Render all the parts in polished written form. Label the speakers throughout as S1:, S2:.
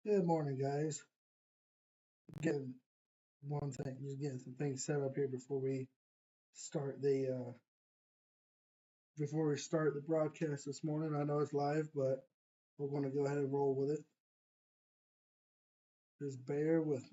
S1: Good morning, guys. Getting one thing, just getting some things set up here start the before we start the broadcast this morning. I know it's live, but we're going to go ahead and roll with it. Just bear with me.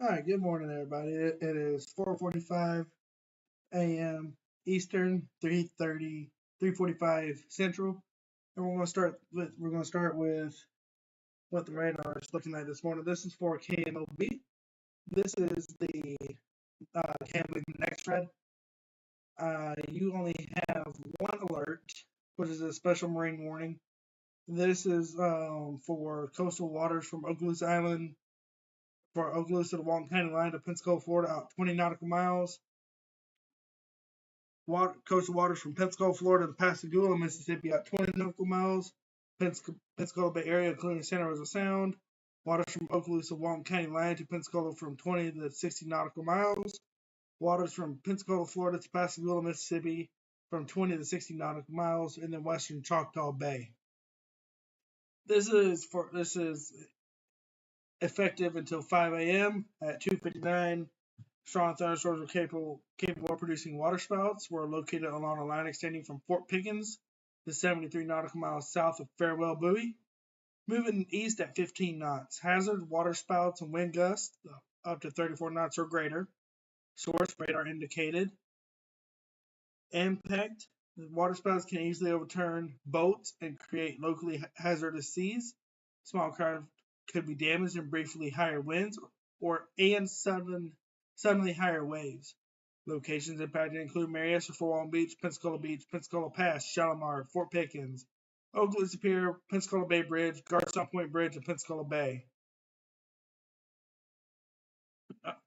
S1: All right. Good morning, everybody. It is 4:45 a.m. Eastern, 3:45 Central, and we're going to start with what the radar is looking at this morning. This is for KMOB. This is the KMOB next thread. You only have one alert, which is a special marine warning. This is for coastal waters from Okaloosa Island, for Okaloosa to Walton County line to Pensacola, Florida, out 20 nautical miles. Coastal waters from Pensacola, Florida to Pascagoula, Mississippi, out 20 nautical miles. Pensacola Bay Area, including Santa Rosa Sound. Waters from Okaloosa, Walton County line to Pensacola from 20 to 60 nautical miles. Waters from Pensacola, Florida to Pascagoula, Mississippi, from 20 to 60 nautical miles, and then western Choctaw Bay. This is effective until 5 a.m. At 2:59. Strong thunderstorms are capable of producing waterspouts. Were located along a line extending from Fort Pickens to 73 nautical miles south of Farewell Buoy. Moving east at 15 knots. Hazard waterspouts and wind gusts up to 34 knots or greater. Source radar indicated. Impact. Waterspouts can easily overturn boats and create locally hazardous seas. Small craft could be damaged in briefly higher winds and suddenly higher waves. Locations impacted include Marietta, Fort Walton Beach, Pensacola Pass, Shalimar, Fort Pickens, Okaloosa Pier, Pensacola Bay Bridge, Garcon Point Bridge, and Pensacola Bay.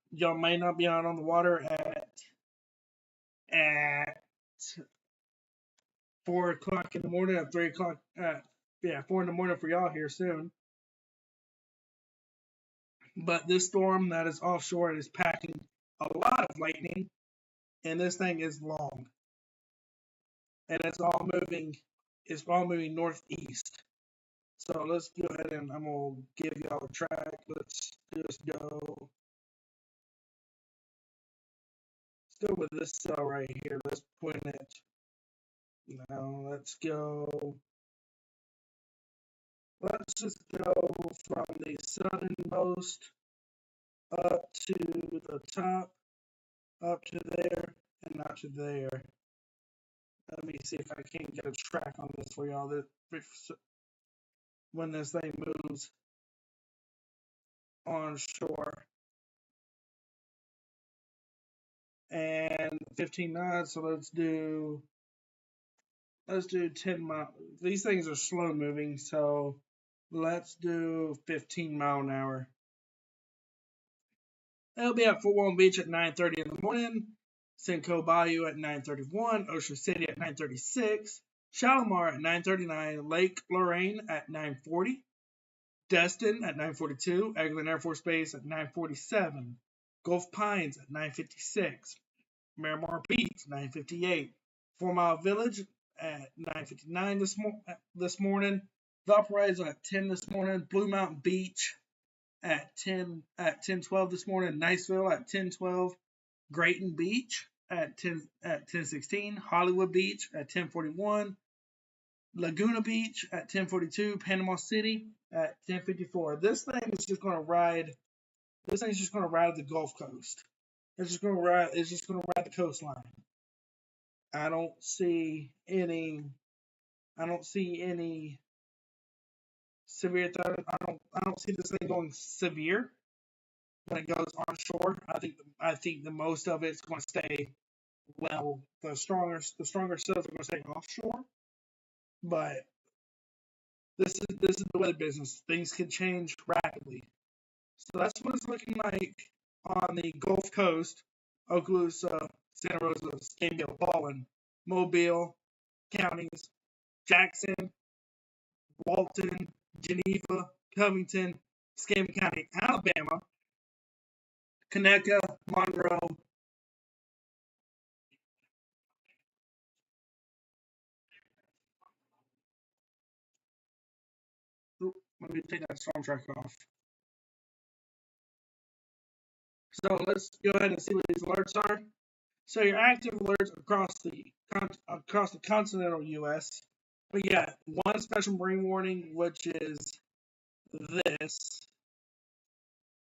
S1: Y'all may not be out on the water at 4 o'clock in the morning, at 3 o'clock, 4 in the morning for y'all here soon. But this storm that is offshore is packing a lot of lightning, and this thing is long. And it's all moving northeast. So let's go ahead and I'm gonna give y'all a track. Let's just go. Let's go with this cell right here. Let's point it. Now let's go. Let's just go from the southernmost up to the top, up to there, and not to there. Let me see if I can get a track on this for y'all. When this thing moves on shore. And 15 knots, so let's do 10 miles. These things are slow moving, so let's do 15 mile an hour. It'll be at Fort Walton Beach at 9:30 in the morning, Simcoe Bayou at 9:31, Ocean City at 9:36, Shalimar at 9:39, Lake Lorraine at 9:40, Destin at 9:42, Eglin Air Force Base at 9:47, Gulf Pines at 9:56, Miramar Beach 9:58, 4 Mile Village at 9:59 this morning, Valparaiso at 10 this morning, Blue Mountain Beach at 10:12 this morning, Niceville at 10:12, Grayton Beach at 10:16, Hollywood Beach at 10:41, Laguna Beach at 10:42, Panama City at 10:54. This thing is just going to ride. This thing's just going to ride the Gulf Coast. It's just going to ride. It's just going to ride the coastline. I don't see any severe threat. I don't see this thing going severe when it goes onshore. I think the most of it's going to stay. Well, the stronger cells are going to stay offshore. But this is the weather business. Things can change rapidly. So that's what it's looking like on the Gulf Coast: Okaloosa, Santa Rosa, Scambill, Baldwin, Mobile counties, Jackson, Walton, Geneva, Covington, Scambill County, Alabama, Conecuh, Monroe. Let me take that storm track off. So let's go ahead and see what these alerts are. So your active alerts across the continental U.S. We got one special marine warning, which is this.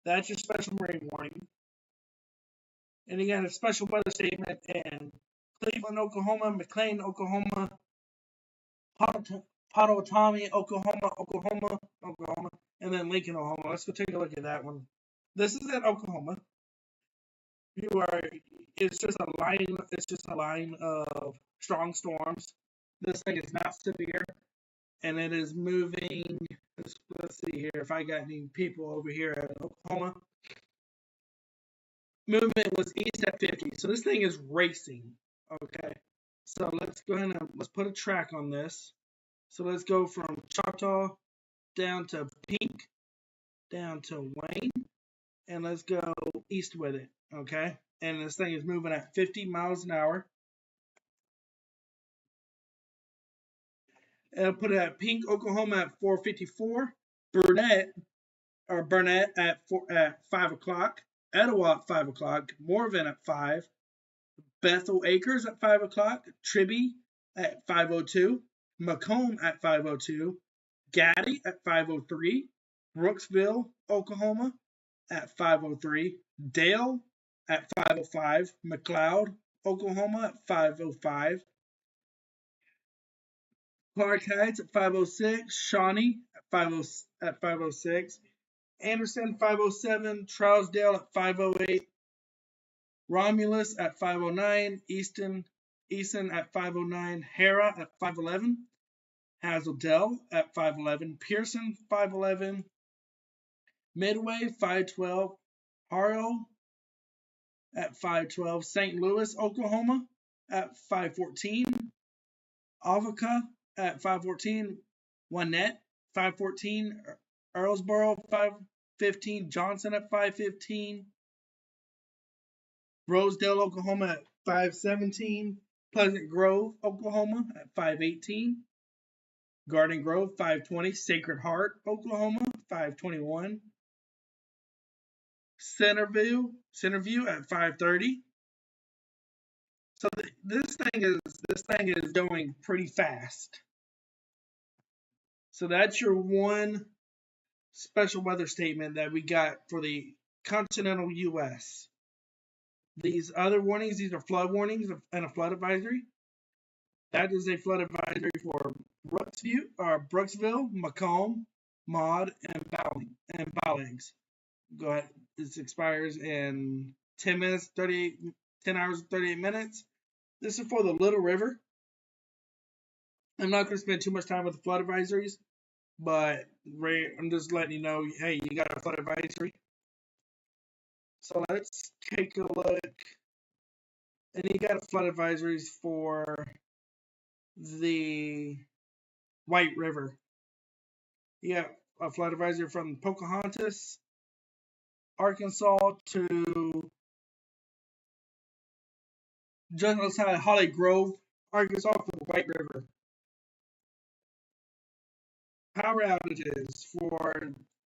S1: That's your special marine warning. And you got a special weather statement in Cleveland, Oklahoma, McLean, Oklahoma, Pottawatomie, Oklahoma, and then Lincoln, Oklahoma. Let's go take a look at that one. This is in Oklahoma. It's just a line of strong storms. This thing is not severe, and it is moving. Let's see here if I got any people over here at Oklahoma. Movement was east at 50, so this thing is racing. Okay, so let's go ahead and let's put a track on this. So let's go from Choctaw down to Pink, down to Wayne, and let's go east with it. Okay, and this thing is moving at 50 miles an hour. I'll put it at Pink, Oklahoma at 4:54. Burnett at 5 o'clock. Etowah at 5 o'clock. Morven at 5. Bethel Acres at 5 o'clock. Tribby at 5:02. Macomb at 5:02. Gaddy at 5:03. Brooksville, Oklahoma at 5:03. Dale at 5:05. McLeod, Oklahoma at 5:05. Clark Heights at 5:06. Shawnee at 5:06. Anderson 5:07. Trousdale at 5:08. Romulus at 5:09. Easton at 5:09. Hera at 5:11. Hazeldale at 5:11. Pearson 5:11. Midway 5:12. Haro at 5:12. St. Louis, Oklahoma at 5:14. Avoca at 5:14. Winnett 5:14. Earlsboro 5:15. Johnson at 5:15. Rosedale, Oklahoma at 5:17. Pleasant Grove, Oklahoma at 5:18. Garden Grove 5:20. Sacred Heart, Oklahoma 5:21. Centerview at 5:30. So this thing is going pretty fast. So that's your one special weather statement that we got for the continental U.S. These other warnings, these are flood warnings and a flood advisory. That is a flood advisory for Brooksville, Macomb, Maud, and Ballings. Go ahead. This expires in 10 hours and 38 minutes. This is for the Little River. I'm not going to spend too much time with the flood advisories, but I'm just letting you know, hey, you got a flood advisory. So let's take a look. And you got flood advisories for the White River. You got a flood advisory from Pocahontas, Arkansas to just outside Holly Grove, Arkansas for the White River. Power outages for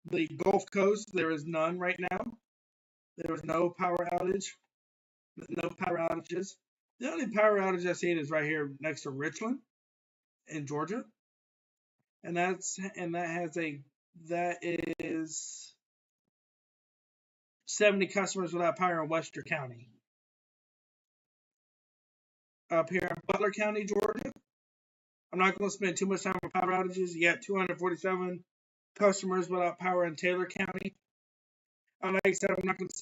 S1: the Gulf Coast, there is none right now. There is no power outage. No power outages. The only power outage I've seen is right here next to Richland in Georgia, and that is 70 customers without power in Webster County. Up here in Butler County, Georgia, I'm not going to spend too much time on power outages. You got 247 customers without power in Taylor County. And like I said, I'm not going to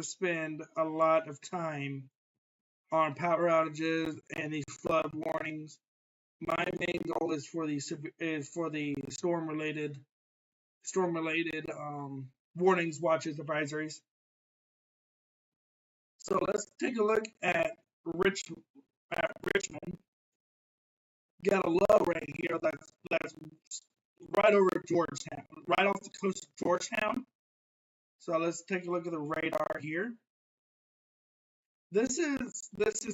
S1: spend a lot of time on power outages and these flood warnings. My main goal is for the storm related warnings, watches, advisories. So let's take a look at Richmond. Got a low right here that's right over Georgetown, right off the coast of Georgetown. So let's take a look at the radar here. This is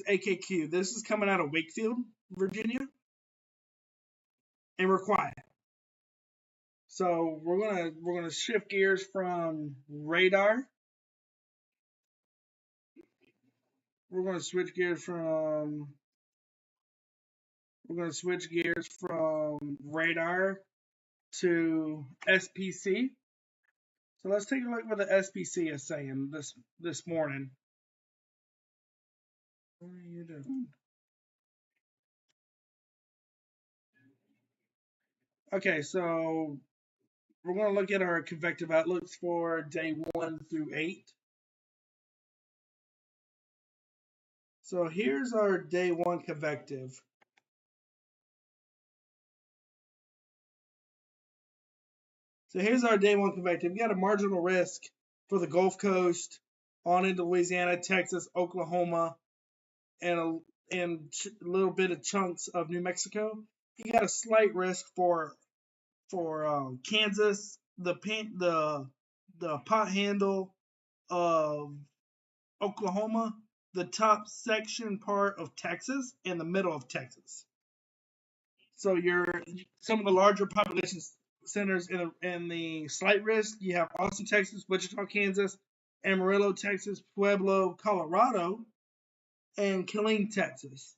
S1: AKQ. This is coming out of Wakefield, Virginia, and we're quiet. So we're gonna shift gears from radar. We're gonna switch gears from radar to SPC. So let's take a look at what the SPC is saying this morning. What are you doing? Okay, so we're going to look at our convective outlooks for day 1 through 8. So here's our day 1 convective. So here's our day 1 convective. We got a marginal risk for the Gulf Coast, on into Louisiana, Texas, Oklahoma, and a little bit of chunks of New Mexico. You got a slight risk for Kansas, the pot handle of Oklahoma, the top section part of Texas, and the middle of Texas. So some of the larger population centers in the slight risk. You have Austin, Texas, Wichita, Kansas, Amarillo, Texas, Pueblo, Colorado, and Killeen, Texas.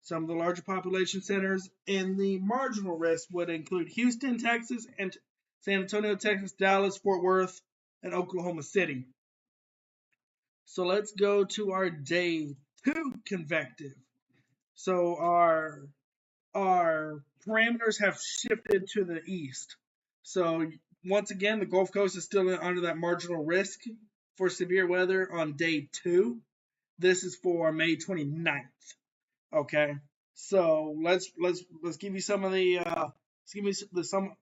S1: Some of the larger population centers in the marginal risk would include Houston, Texas, and San Antonio, Texas, Dallas, Fort Worth, and Oklahoma City. So let's go to our day 2 convective. So our parameters have shifted to the east. So once again, the Gulf Coast is still under that marginal risk for severe weather on day 2. This is for May 29th. Okay, so let's give you some of the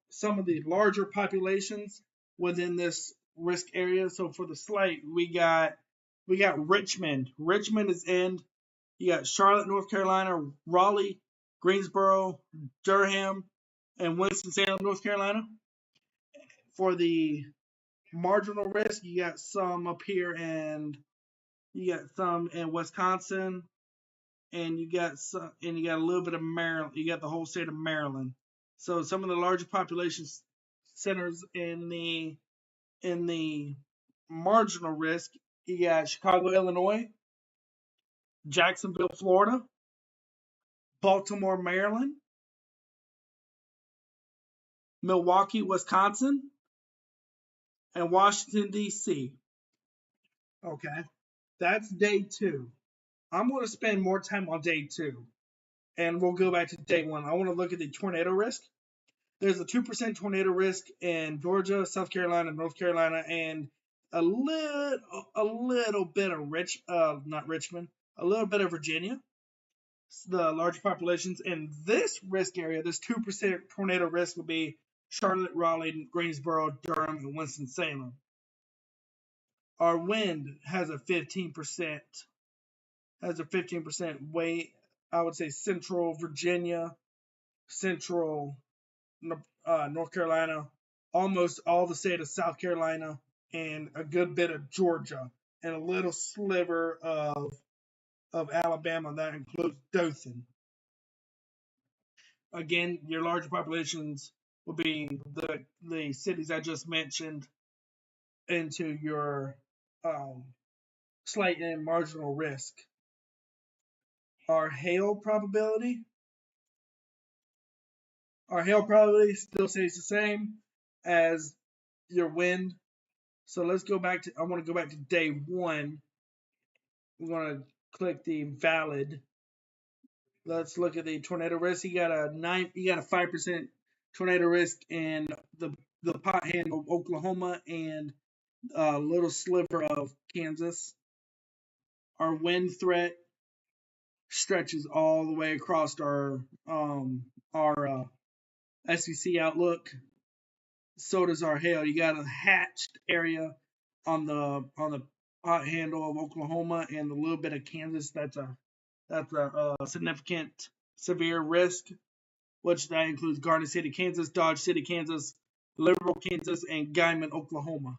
S1: some of the larger populations within this risk area. So for the slight, we got Richmond. Richmond is in. You got Charlotte, North Carolina, Raleigh, Greensboro, Durham, and Winston-Salem, North Carolina. For the marginal risk, you got some up here, and you got some in Wisconsin, and you got a little bit of Maryland. You got the whole state of Maryland. So some of the larger population centers in the marginal risk, you got Chicago, Illinois, Jacksonville, Florida, Baltimore, Maryland, Milwaukee, Wisconsin, and Washington, D.C. Okay, that's day 2. I'm going to spend more time on day 2, and we'll go back to day 1. I want to look at the tornado risk. There's a 2% tornado risk in Georgia, South Carolina, North Carolina, and a little bit of not Richmond, a little bit of Virginia. The large populations in this risk area, this 2% tornado risk will be Charlotte, Raleigh, Greensboro, Durham, and Winston-Salem. Our wind has a 15% weight. I would say central Virginia, central North Carolina, almost all the state of South Carolina, and a good bit of Georgia, and a little sliver of Alabama. That includes Dothan. Again, your larger populations will be the cities I just mentioned into your slight and marginal risk. Our hail probability still stays the same as your wind. So let's go back to, I want to go back to day 1. We're going to click the valid. Let's look at the tornado risk. You got a 5% tornado risk in the pot hand of Oklahoma and a little sliver of Kansas. Our wind threat stretches all the way across our SEC outlook. So does our hail. You got a hatched area on the pot handle of Oklahoma and a little bit of Kansas. That's a significant severe risk, which that includes Garden City, Kansas, Dodge City, Kansas, Liberal, Kansas, and Guymon, Oklahoma.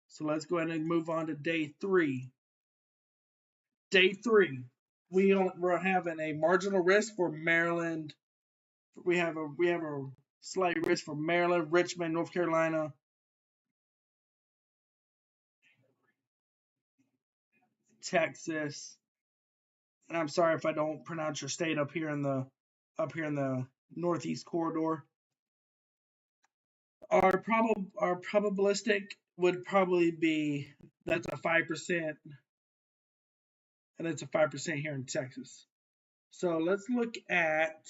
S1: So let's go ahead and move on to day 3. Day 3, we're having a marginal risk for Maryland. We have a slight risk for Maryland, Richmond, North Carolina, Texas, and I'm sorry if I don't pronounce your state up here in the northeast corridor. Our probabilistic would probably be, that's a 5%, and it's a 5% here in Texas. So let's look at,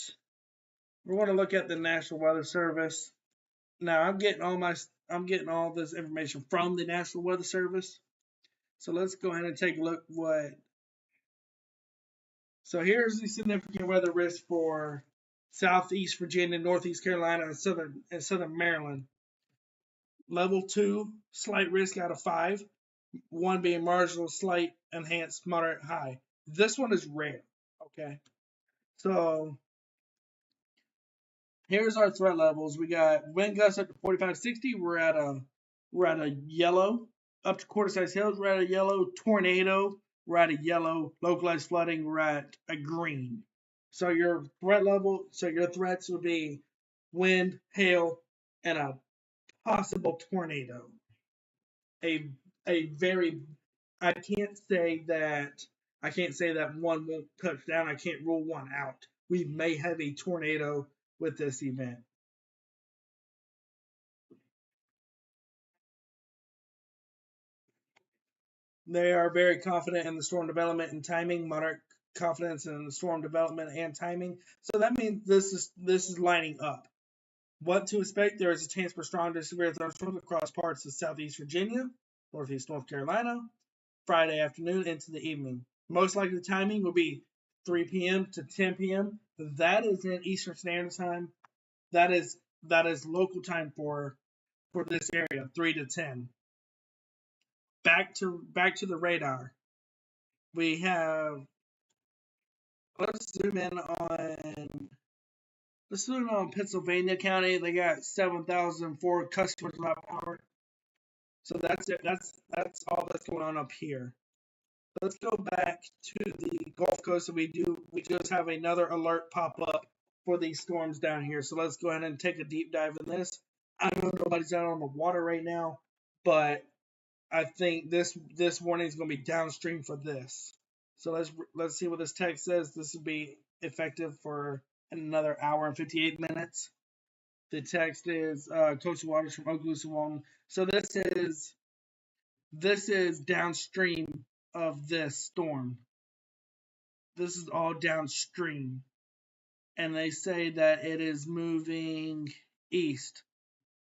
S1: we're going to look at the National Weather Service. Now I'm getting all this information from the National Weather Service. So let's go ahead and take a look so here's the significant weather risk for Southeast Virginia, Northeast Carolina, and Southern Maryland. Level 2, slight risk out of 5. 1 being marginal, slight, enhanced, moderate, high. This one is rare. Okay. So here's our threat levels. We got wind gusts up to 45-60. We're at a yellow. Up to quarter-size hills, we're at a yellow. Tornado, we're at a yellow. Localized flooding, we're at a green. So your threats would be wind, hail, and a possible tornado. A very, I can't say that one won't touch down. I can't rule one out. We may have a tornado with this event. They are very confident in the storm development and timing. Moderate confidence in the storm development and timing. So that means this is lining up. What to expect? There is a chance for strong to severe thunderstorms across parts of southeast Virginia, northeast North Carolina, Friday afternoon into the evening. Most likely the timing will be 3 p.m. to 10 p.m. That is in Eastern Standard Time. That is local time for this area, 3 to 10. Back to the radar. We have, let's zoom in on Pennsylvania County. They got 7,004 customers without power. So that's it. That's all that's going on up here. Let's go back to the Gulf Coast. We just have another alert pop up for these storms down here. So let's go ahead and take a deep dive in this. I know nobody's out on the water right now, but I think this warning is going to be downstream for this. So let's see what this text says. This will be effective for another hour and 58 minutes. The text is coastal waters from Okaloosa. So this is downstream of this storm. This is all downstream. And they say that it is moving east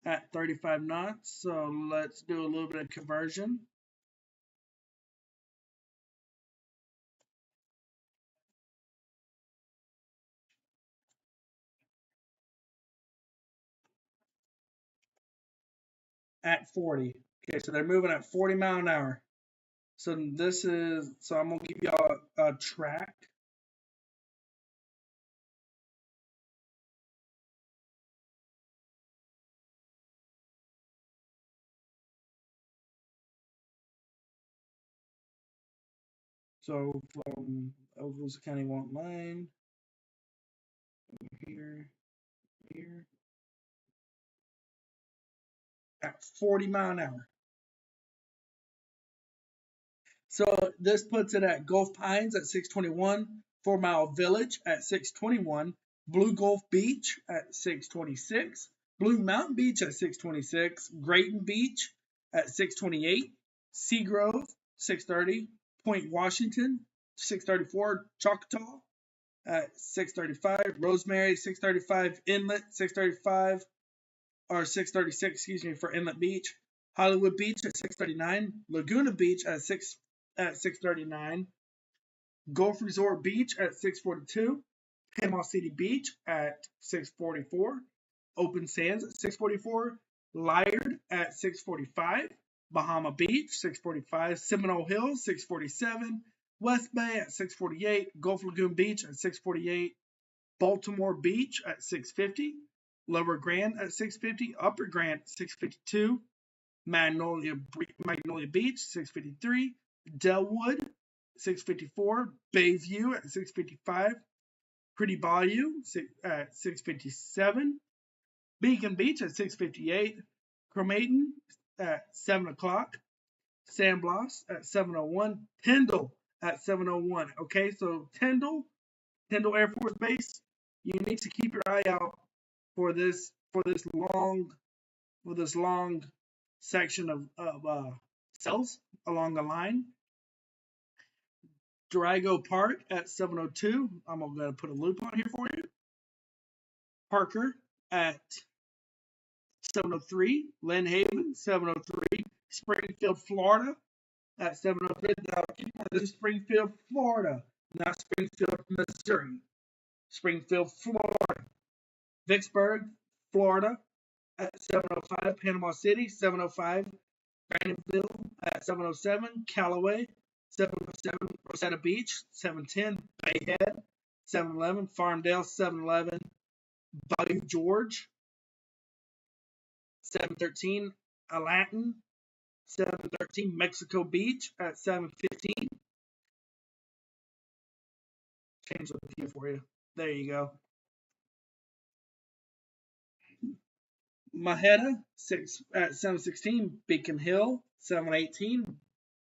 S1: at 35 knots. So let's do a little bit of conversion. At 40. Okay, so they're moving at 40 mile an hour. So I'm gonna give y'all a track. So from Okaloosa County want line over here, at 40 mile an hour. So this puts it at Gulf Pines at 621, 4 Mile Village at 621, Blue Gulf Beach at 626, Blue Mountain Beach at 626, Grayton Beach at 628, Seagrove 630, Point Washington 634, Choctaw at 635, Rosemary 635, Inlet 635 or 636, excuse me, for Inlet Beach, Hollywood Beach at 639, Laguna Beach at 639, Gulf Resort Beach at 642, Panama City Beach at 644, Open Sands at 644, Liard at 645, Bahama Beach 645, Seminole Hills 647, West Bay at 648, Gulf Lagoon Beach at 648, Baltimore Beach at 650, Lower Grand at 650, Upper Grand at 652, Magnolia Beach 653, Delwood 654, Bayview at 655, Pretty Bayou at 657, Beacon Beach at 658, Cromaton at 7 o'clock, San Blas at 7:01, Tyndall at 7:01. Okay, so Tyndall Air Force Base, you need to keep your eye out for this long section of cells along the line. Durago Park at 7:02. I'm going to put a loop on here for you. Parker at 7:03. Lynn Haven 7:03. Springfield, Florida at 7:03. Now, this is Springfield, Florida, not Springfield, Missouri. Springfield, Florida. Vicksburg, Florida at 7:05. Panama City 7:05. Brandonville at 7:07. Callaway 7:07. Rosetta Beach 7:10. Bayhead 7:11. Farmdale 7:11. Bayou George 7:13. Alaton 7:13. Mexico Beach at 7:15. Change the view for you. There you go. Maheta at 7:16. Beacon Hill 7:18.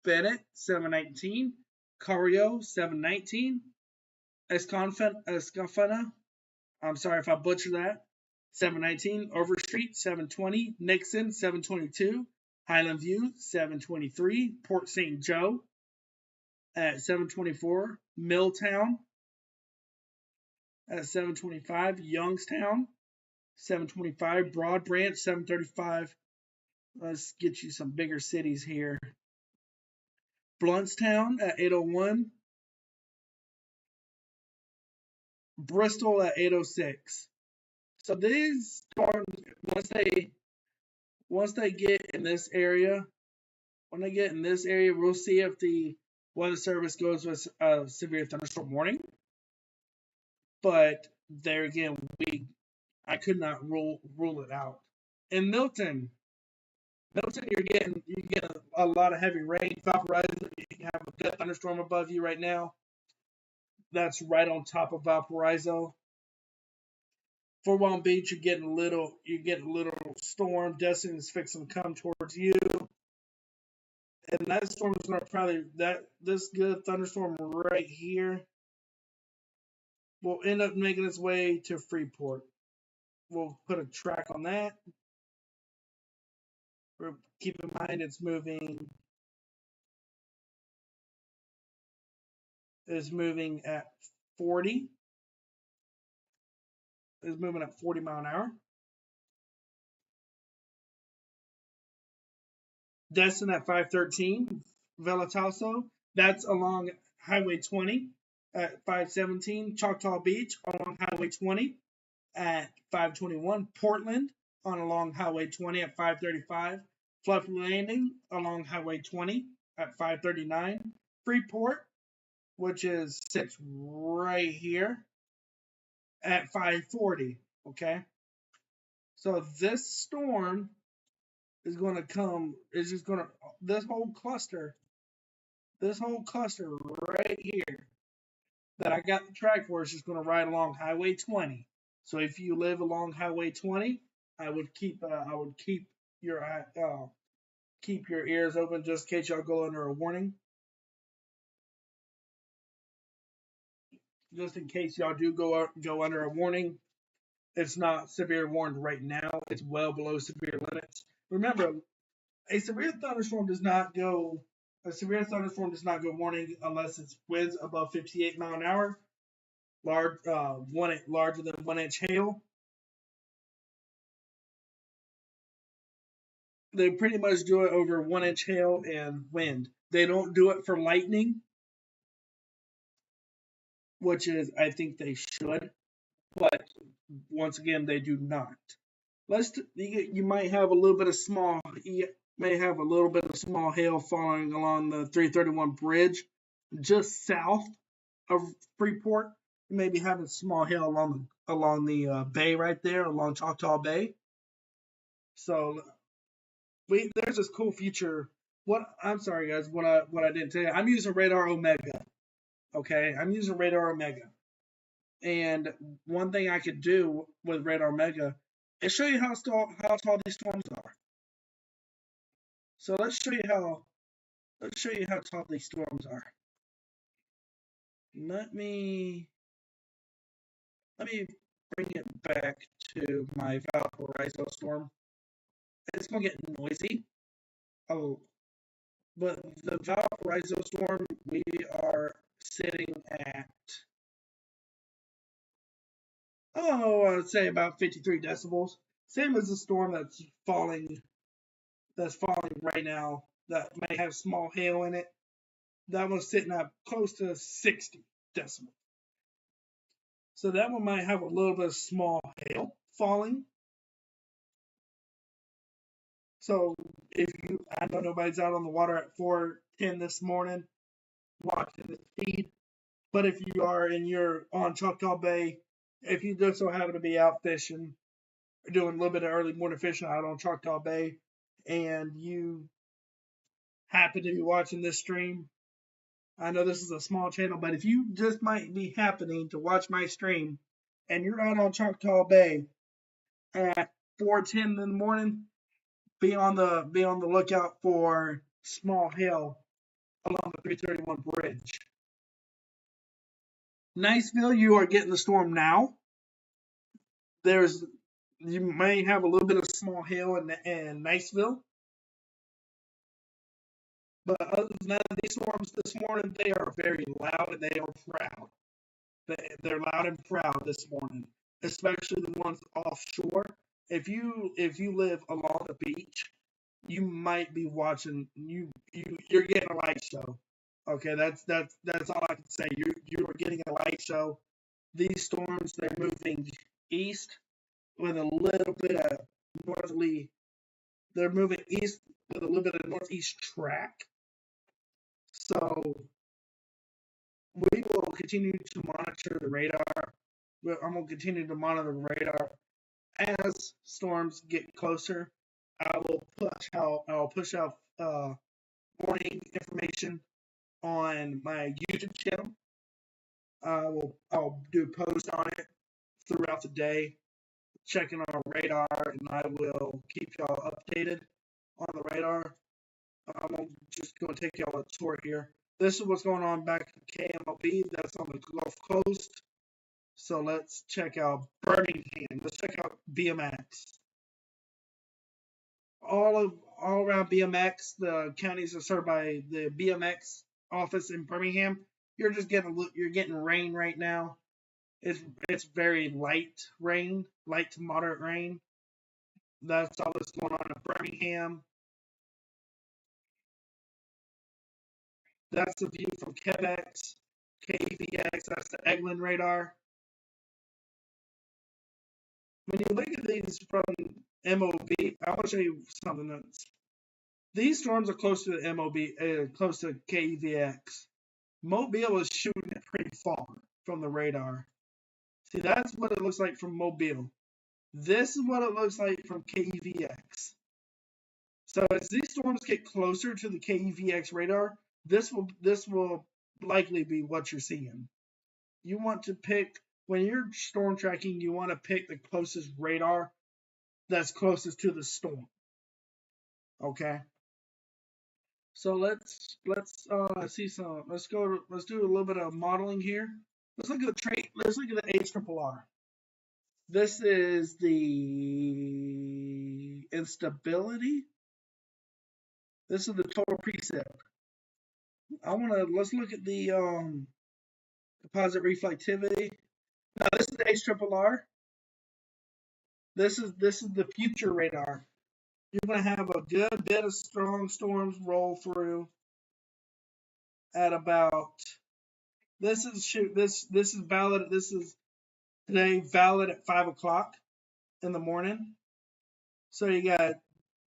S1: Bennett 7:19. Cario 7:19. Escafana, I'm sorry if I butchered that, 7:19. Overstreet 7:20. Nixon 7:22. Highland View 7:23. Port St. Joe at 7:24. Milltown at 7:25. Youngstown 7:25. Broad Branch 7:35. Let's get you some bigger cities here. Bluntstown at 8:01. Bristol at 8:06. So these storms, once they get in this area, we'll see if the Weather Service goes with a severe thunderstorm warning. But there again, I could not rule it out. In Milton, you're getting a lot of heavy rain. Valparaiso, you have a good thunderstorm above you right now. That's right on top of Valparaiso. Fort Walton Beach, you're getting a little storm. Destin is fixing to come towards you, and that storm is not probably this good thunderstorm right here will end up making its way to Freeport. We'll put a track on that. Keep in mind it's moving at 40. It's moving at 40 mile an hour. Destin at 513. Valatasso, that's along Highway 20 at 517. Choctaw Beach along Highway 20 at 521. Portland along Highway 20 at 535. Fluff Landing along Highway 20 at 539. Freeport, which sits right here, at 540. Okay, so this storm is going to come. It's just going to this whole cluster right here that I got the track for is just going to ride along Highway 20. So if you live along Highway 20, I would keep your ears open just in case y'all go under a warning. just in case y'all do go under a warning. It's not severe warned right now. It's well below severe limits. Remember, a severe thunderstorm does not go. A severe thunderstorm does not go warning unless it's winds above 58 mile an hour, larger than 1 inch hail. They pretty much do it over 1 inch hail and wind. They don't do it for lightning, which is I think they should, but once again they do not. You might have a little bit of small hail falling along the 331 bridge just south of Freeport. You may be having small hail along the bay right there, along Choctaw Bay. So there's this cool feature. I'm sorry guys, what I didn't tell you. I'm using Radar Omega. Okay, I'm using Radar Omega. And one thing I could do with Radar Omega is show you how tall these storms are. So let's show you how tall these storms are. Let me bring it back to my Valparaiso storm. It's gonna get noisy. Oh, but the Valparaiso storm, we are sitting at I'd say about 53 decibels. Same as the storm that's falling right now that may have small hail in it. That one's sitting at close to 60 decibels. So that one might have a little bit of small hail falling. So I know nobody's out on the water at 4:10 this morning watching the feed, but if you are and you're on Choctaw Bay, if you just so happen to be out fishing, or doing a little bit of early morning fishing out on Choctaw Bay, and you happen to be watching this stream, I know this is a small channel, but if you just might be happening to watch my stream and you're out on Choctaw Bay at 4:10 in the morning, be on the lookout for small hail along the 331 bridge. Niceville, you are getting the storm now. You may have a little bit of small hail in Niceville. But other than that, these storms this morning, they are very loud and they are proud. They're loud and proud this morning, especially the ones offshore. If you live along the beach, you might be watching. You're getting a light show. Okay, that's all I can say. You are getting a light show. These storms, they're moving east with a little bit of northerly. They're moving east with a little bit of northeast track. So we will continue to monitor the radar. I'm going to continue to monitor the radar as storms get closer. I'll push out warning information on my YouTube channel. I'll do posts on it throughout the day, checking our radar, and I will keep y'all updated on the radar. I'm just going to take y'all a tour here. This is what's going on back in KMOB. That's on the Gulf Coast. So let's check out Birmingham. Let's check out BMX. All around BMX, the counties are served by the BMX office in Birmingham. You're getting rain right now. It's very light rain, light to moderate rain. That's all that's going on in Birmingham. That's the view from KEVX, KEVX. That's the Eglin radar. When you look at these from MOB, I want to show you something else. These storms are close to the MOB, close to KEVX. Mobile is shooting it pretty far from the radar. See, that's what it looks like from Mobile. This is what it looks like from KEVX. So as these storms get closer to the KEVX radar, this will likely be what you're seeing. You want to pick, when you're storm tracking, you want to pick the closest radar that's closest to the storm. Okay. So let's do a little bit of modeling here. Let's look at the trait. Let's look at the HRRR. This is the instability. This is the total precip. Let's look at the composite reflectivity. Now this is the HRRR. This is the future radar. You're going to have a good bit of strong storms roll through at about. This is valid. This is today valid at 5 o'clock in the morning. So you got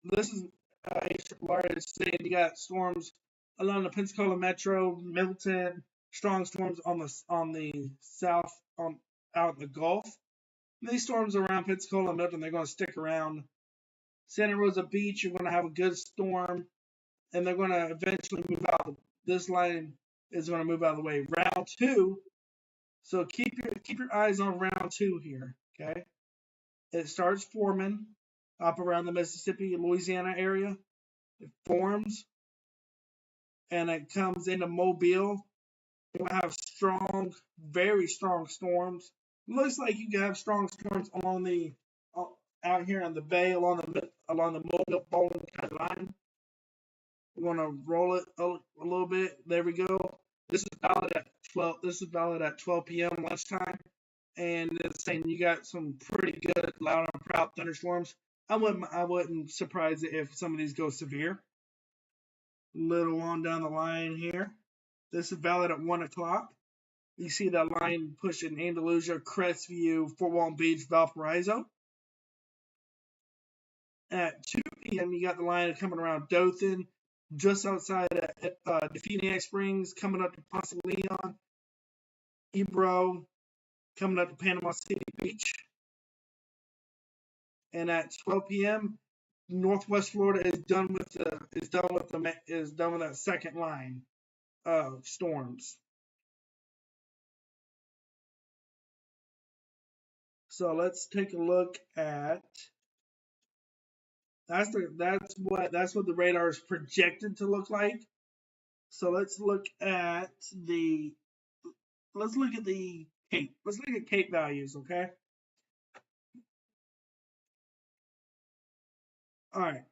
S1: this is HRRR is saying you got storms along the Pensacola Metro, Milton, strong storms on the south out in the Gulf. And these storms around Pensacola and Milton, they're going to stick around. Santa Rosa Beach, you're going to have a good storm, and they're going to eventually move out. This line is going to move out of the way. Round 2. So keep your eyes on round 2 here. Okay, it starts forming up around the Mississippi and Louisiana area. It forms, and it comes into Mobile. You're going to have strong, very strong storms. It looks like you can have strong storms along the out here in the bay along the Mobile Bowling kind of line. We're going to roll it a little bit. There we go. This is valid at 12. This is valid at 12 p.m. lunchtime, and it's saying you got some pretty good loud and proud thunderstorms. I wouldn't surprise it if some of these go severe. Little on down the line here. This is valid at 1 o'clock. You see that line pushing Andalusia, Crestview, Fort Walton Beach, Valparaiso. At 2 p.m., you got the line coming around Dothan, just outside Definiak Springs, coming up to Ponce Leon, Ebro, coming up to Panama City Beach. And at 12 p.m., Northwest Florida is done with that second line of storms. So let's take a look at. That's what the radar is projected to look like. So let's look at the CAPE. Let's look at CAPE values, okay? All right.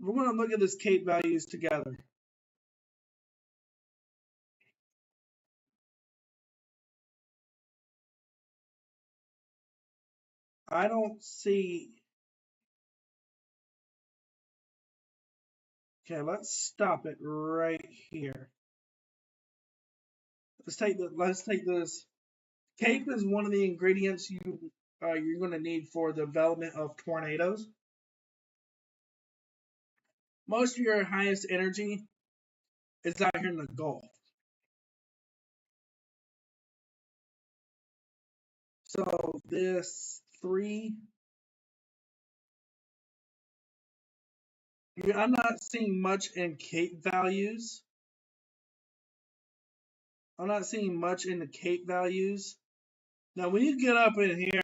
S1: We're going to look at this CAPE values together. I don't see. Okay, let's stop it right here. Let's take this. CAPE is one of the ingredients you're going to need for the development of tornadoes. Most of your highest energy is out here in the Gulf. So this 3, I'm not seeing much in CAPE values. I'm not seeing much in the CAPE values. Now, when you get up in here,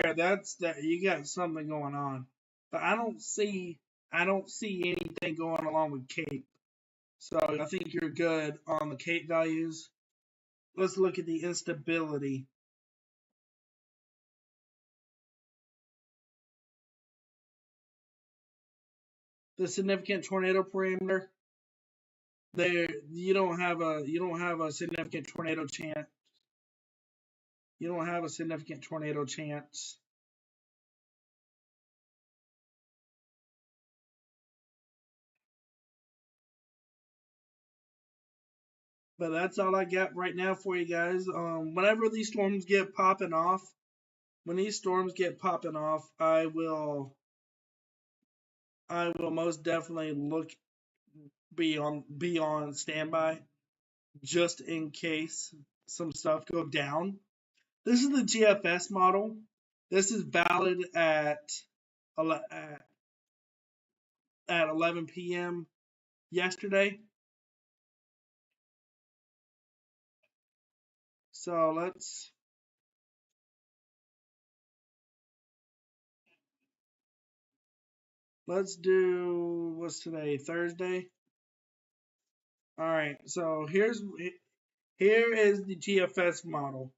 S1: you got something going on. But I don't see anything going along with CAPE. So I think you're good on the CAPE values. Let's look at the instability. The significant tornado parameter. There, you don't have a significant tornado chance. You don't have a significant tornado chance. But that's all I got right now for you guys. Whenever these storms get popping off, I will most definitely be on standby just in case some stuff go down. This is the GFS model. This is valid at 11 p.m. yesterday. So let's do, what's today? Thursday. All right. So Here is the GFS model.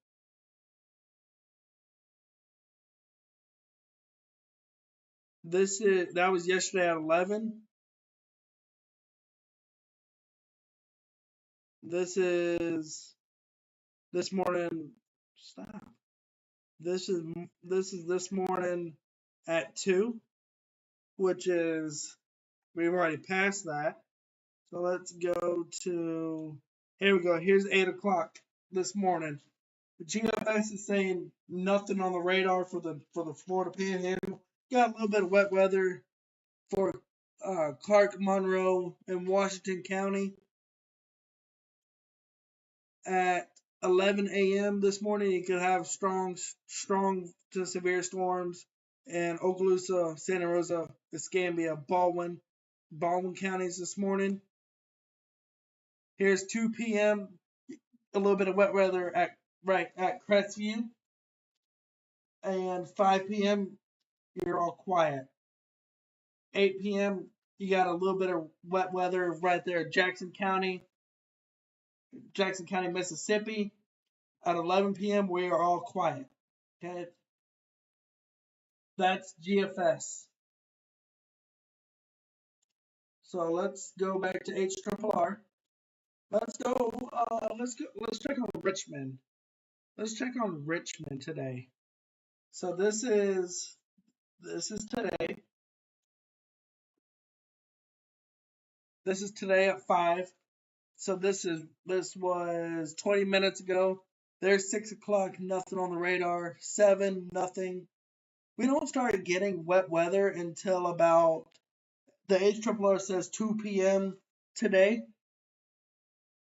S1: That was yesterday at 11. This is this morning. Stop. This is this morning at 2, which is we've already passed that. So let's go to here we go. Here's 8 o'clock this morning. The GFS is saying nothing on the radar for the Florida Panhandle. Got a little bit of wet weather for Clark, Monroe, and Washington County at 11 a.m. this morning. You could have strong to severe storms in Okaloosa, Santa Rosa, Escambia, Baldwin counties this morning. Here's 2 p.m. A little bit of wet weather at Crestview, and 5 p.m. you're all quiet. 8 p.m. you got a little bit of wet weather right there, Jackson County, Mississippi. At 11 p.m. we are all quiet. Okay, that's GFS. So let's go back to HRRR. Let's check on Richmond. Let's check on Richmond today. So this is today. This is today at 5. So this was 20 minutes ago. There's 6 o'clock, nothing on the radar. 7, nothing. We don't start getting wet weather until about, the HRRR says 2 p.m. today.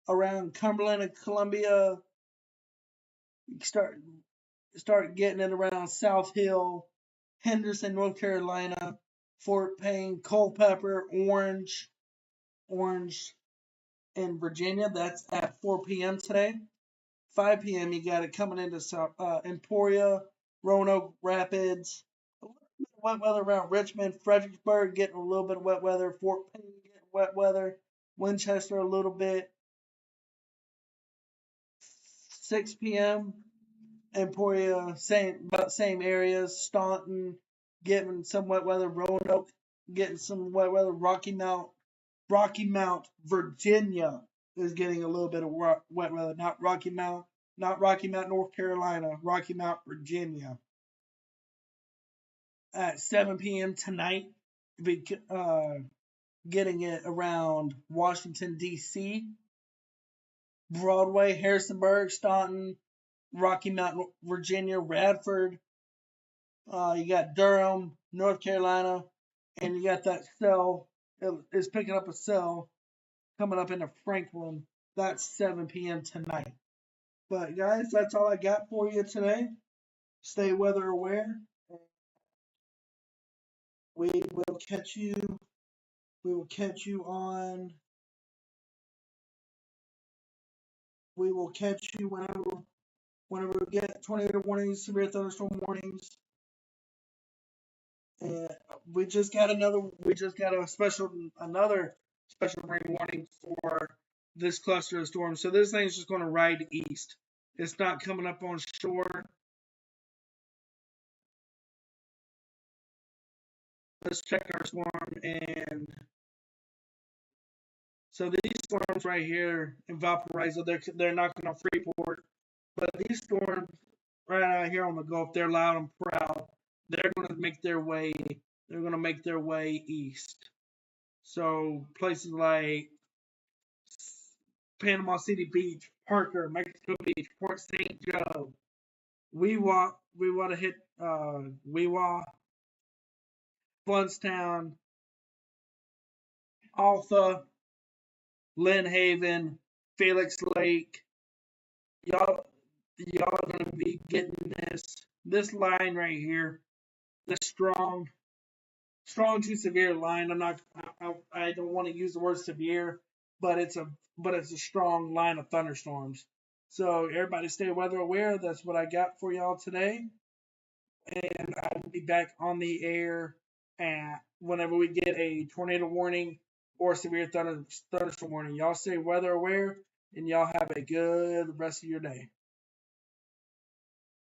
S1: Around Cumberland and Columbia, you start getting it around South Hill, Henderson, North Carolina, Fort Payne, Culpeper, Orange, and Virginia. That's at 4 p.m. today. 5 p.m. you got it coming into Emporia, Roanoke Rapids. A little bit of wet weather around Richmond, Fredericksburg getting a little bit of wet weather. Fort Payne getting wet weather. Winchester a little bit. 6 p.m. Emporia, same areas. Staunton getting some wet weather. Roanoke getting some wet weather. Rocky Mount, Virginia is getting a little bit of wet weather. Not Rocky Mount, North Carolina. Rocky Mount, Virginia. At 7 p.m. tonight, getting it around Washington, D.C., Broadway, Harrisonburg, Staunton, Rocky Mount, Virginia, Radford. You got Durham, North Carolina, and you got that cell. It's picking up a cell coming up into Franklin. That's 7 p.m. tonight. But guys, that's all I got for you today. Stay weather aware. We will catch you. We will catch you on. We will catch you whenever we get tornado warnings, severe thunderstorm warnings. And we just got another special rain warning for this cluster of storms. So this thing's just going to ride east. It's not coming up on shore. Let's check our storm. And so these storms right here in Valparaiso, they're knocking on Freeport. But these storms right out here on the Gulf, they're loud and proud. They're going to make their way. They're going to make their way east. So places like Panama City Beach, Parker, Mexico Beach, Port St. Joe. We want to hit Wewa, Flintstown, Altha, Lynn Haven, Felix Lake. Y'all are gonna be getting this line right here. The strong to severe line. I don't want to use the word severe, but it's a strong line of thunderstorms. So everybody stay weather aware. That's what I got for y'all today. And I will be back on the air whenever we get a tornado warning or severe thunderstorm warning. Y'all stay weather aware. and y'all have a good rest of your day.